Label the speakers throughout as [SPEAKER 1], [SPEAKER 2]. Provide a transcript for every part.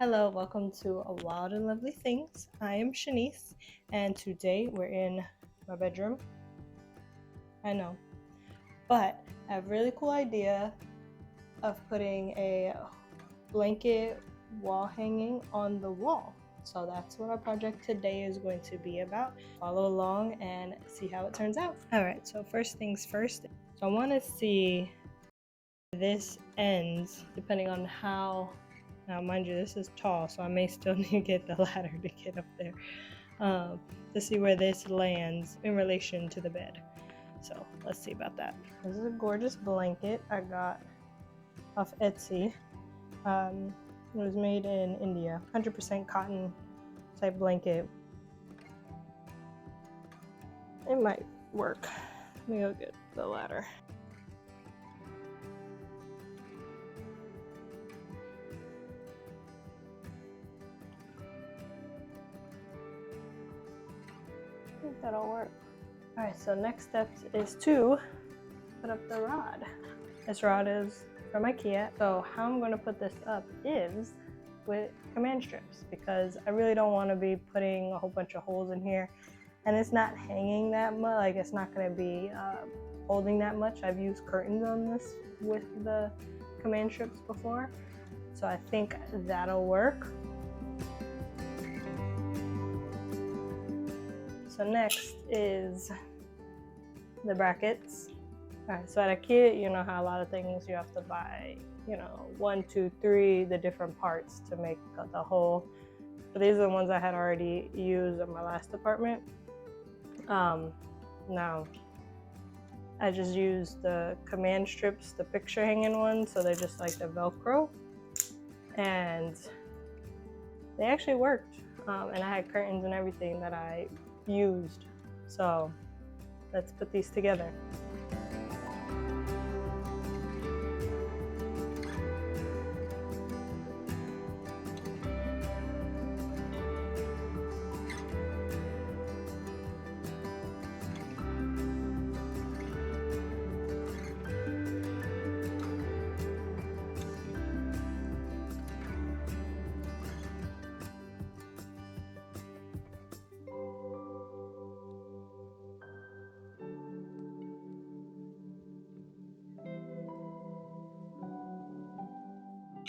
[SPEAKER 1] Hello, welcome to A Wild and Lovely Things. I am Shanice, and today we're in my bedroom. I know, but I have a really cool idea of putting a blanket wall hanging on the wall. So that's what our project today is going to be about. Follow along and see how it turns out. All right, so first things first. So I want to see this ends depending on how. Now, mind you, this is tall, so I may still need to get the ladder to get up there to see where this lands in relation to the bed. So let's see about that. This is a gorgeous blanket I got off Etsy. It was made in India, 100% cotton type blanket. It might work. Let me go get the ladder. I think that'll work. All right, so next step is to put up the rod. This rod is from Ikea. So how I'm gonna put this up is with command strips, because I really don't wanna be putting a whole bunch of holes in here. And it's not hanging that much, like it's not gonna be holding that much. I've used curtains on this with the command strips before. So I think that'll work. So next is the brackets. All right, so at Ikea, you know how a lot of things you have to buy, 1, 2, 3, the different parts to make the whole. But these are the ones I had already used in my last apartment. Now, I just used the command strips, the picture hanging ones, so they're just like the Velcro. And they actually worked. And I had curtains and everything that I used. So let's put these together.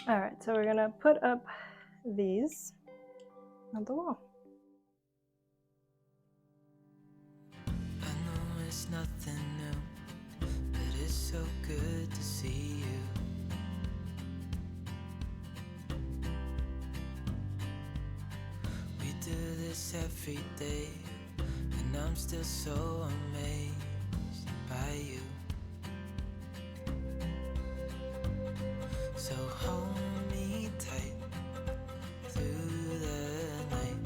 [SPEAKER 1] All right, so we're gonna put up these on the wall.
[SPEAKER 2] I know it's nothing new, but it's so good to see you. We do this every day, and I'm still so amazed by you. So hold me tight through the night.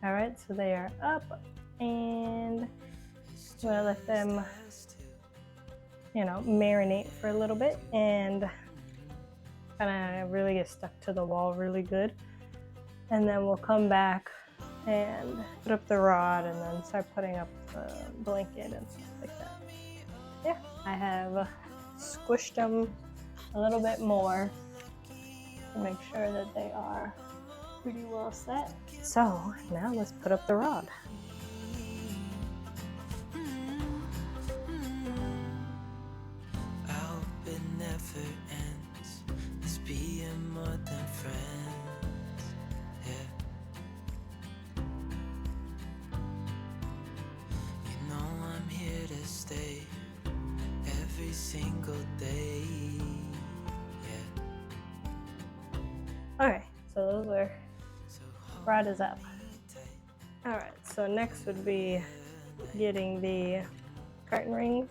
[SPEAKER 1] All right, so they are up, and I'm gonna let them, marinate for a little bit and kind of really get stuck to the wall really good. And then we'll come back and put up the rod and then start putting up the blanket and stuff like that. Yeah, I have squished them a little bit more to make sure that they are pretty well set. So now let's put up the rod.
[SPEAKER 2] I hope it never ends. Let's be more than friends. Yeah. You know I'm here to stay every single day. Yeah.
[SPEAKER 1] Okay, so those were, rod is up. All right, so next would be getting the curtain rings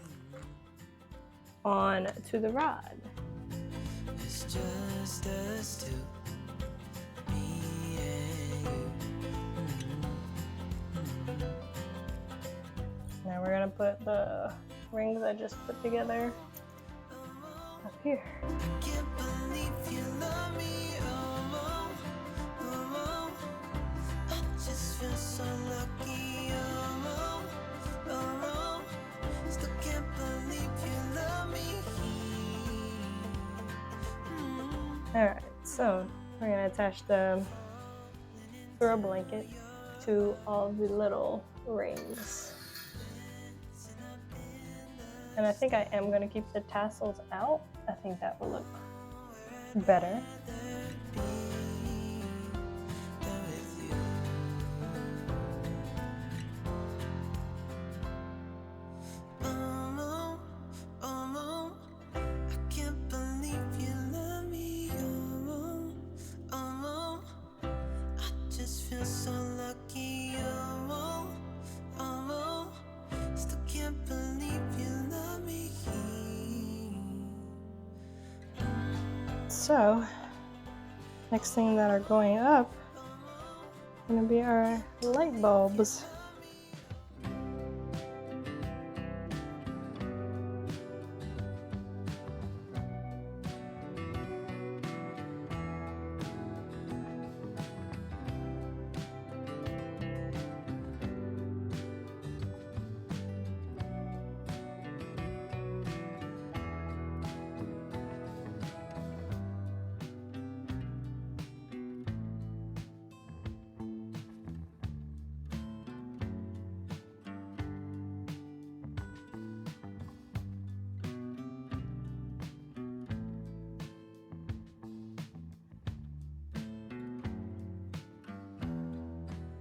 [SPEAKER 1] on to the rod.
[SPEAKER 2] It's just us two, me and you.
[SPEAKER 1] Now we're gonna put the rings I just put together up here.
[SPEAKER 2] I can't believe you love me, oh, oh, oh. I just feel so lucky, oh, oh, oh. Still can't believe you love me.
[SPEAKER 1] Alright, so we're gonna attach the throw blanket to all the little rings. And I think I am gonna keep the tassels out. I think that will look better. So, next thing that are going up gonna be our light bulbs.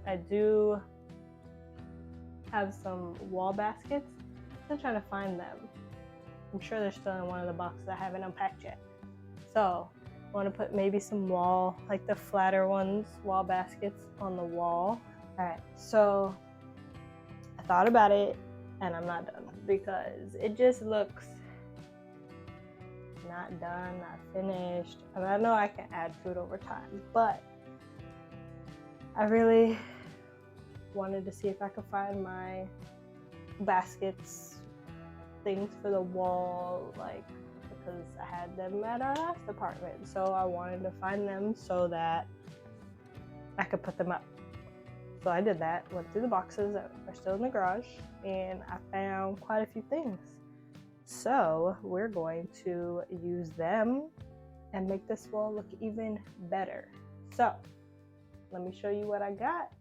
[SPEAKER 1] I do have some wall baskets. I'm still trying to find them. I'm sure they're still in one of the boxes I haven't unpacked yet. So I want to put maybe some wall, like the flatter ones, wall baskets on the wall. All right, so I thought about it and I'm not done because it just looks not done, not finished. And I know I can add to it over time, but I really wanted to see if I could find my baskets, things for the wall, like, because I had them at our last apartment, so I wanted to find them so that I could put them up. So I did that, went through the boxes that are still in the garage, and I found quite a few things. So we're going to use them and make this wall look even better. So let me show you what I got.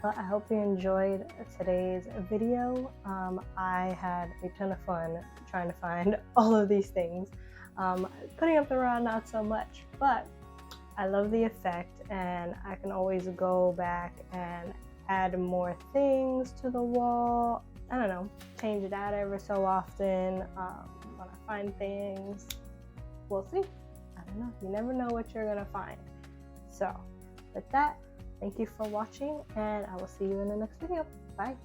[SPEAKER 1] But I hope you enjoyed today's video. I had a ton of fun trying to find all of these things. Putting up the rod, not so much, but I love the effect, and I can always go back and add more things to the wall. I don't know, change it out every so often when I find things. We'll see. I don't know. You never know what you're gonna find. So with that, thank you for watching, and I will see you in the next video. Bye.